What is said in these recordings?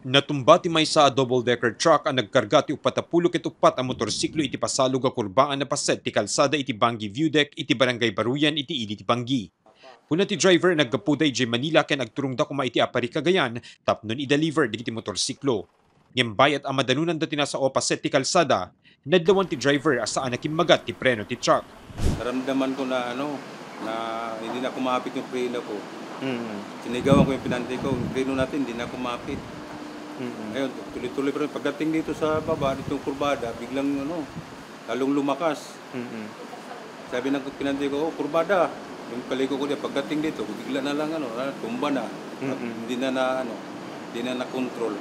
Natumba ti maysa a double-decker truck ang nagkarga ti 44 a motorsiklo iti pasalog a kurbaan na paset ti kalsada iti Bangi Viewdeck iti Barangay Baruyan iti idi ti Bangi. Kuna ti driver naggapuday iti Manila ken agturong da kuma iti Apari Cagayan tapnon i-deliver iti motorsiklo. Ngem bayat a madanunan da tinasa o paset ti kalsada, nadlawan ti driver asaan nakimmagat ti preno ti truck. Naramdaman ko na na hindi na kumapit yung preno ko. Mm. Sinigawan ko yung pinante ko, yung preno natin hindi na kumapit. Mm. Ayun, tuloy-tuloy pa rin. Pagdating dito sa baba, ditong kurbada, biglang lalong lumakas. Mm. Sabi ng pinante ko, kurbada. Yung paliko ko diyan, pagdating dito, bigla na lang tumba na. At hindi na na-control.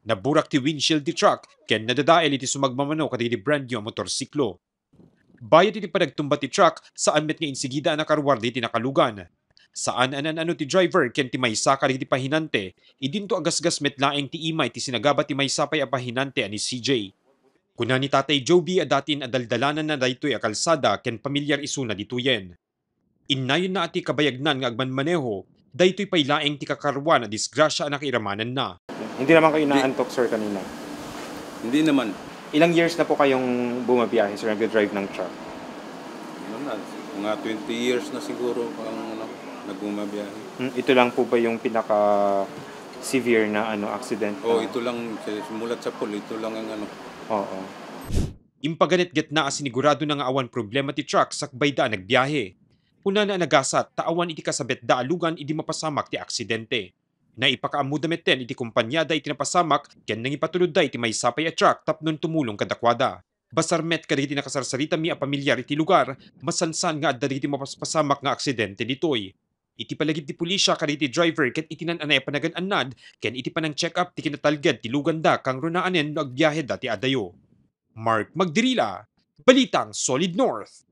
Naburak ti windshield ti truck ken nadadael iti sumagmamano kadagiti brand new a motorsiklo. Bayad iti panagtumba ti truck saan met nga insigida a nakarwar iti nakalugan. Saan anan-ano ti driver ken ti maysa kadagiti pahinante, idinto agasgas met laeng ti imay ti sinagaba ti maysa pay a pahinante ani CJ. Kuna ni Tatay Joby a datin adaldalanan na daytoy a kalsada ken pamilyar isuna dituyen. Innayon na ati kabayagnan nga agmanmaneho, daytoy pay laeng ti kakarwa na disgrasya a nakiiramanan na. Hindi naman kayo naantok, sir, kanina. Hindi naman. Ilang years na po kayong bumabiyahe, sir, nag-drive ng truck? Mga 20 years na siguro ang nagbumabiyahe. Ito lang po ba yung pinaka-severe na accident? Ito lang, simulat sa pool, ito lang ang Oo. Impaganet-get na asinigurado na nga awan problema ti truck sakbay da nagbiyahe. Una na nagasat taawan iti kasabet da alugan idi mapasamak ti aksidente. Naipakaamudamet ten iti kumpanyada iti napasamak ken nang ipatulod da iti may sapay a truck tapnon tumulong kadakwada. Basarmet kadagiti nakasarsarita mi a pamilyar iti lugar, masansan nga adda iti mapaspasamak nga aksidente ditoy. Iti palagid ti pulisya kadagiti driver ket iti nananay panagan-annad ken iti panang check up ti kinatalged ti luganda kang runaanen no agbiyahe da ti adayo. Mark Magdirila, Balitang Solid North.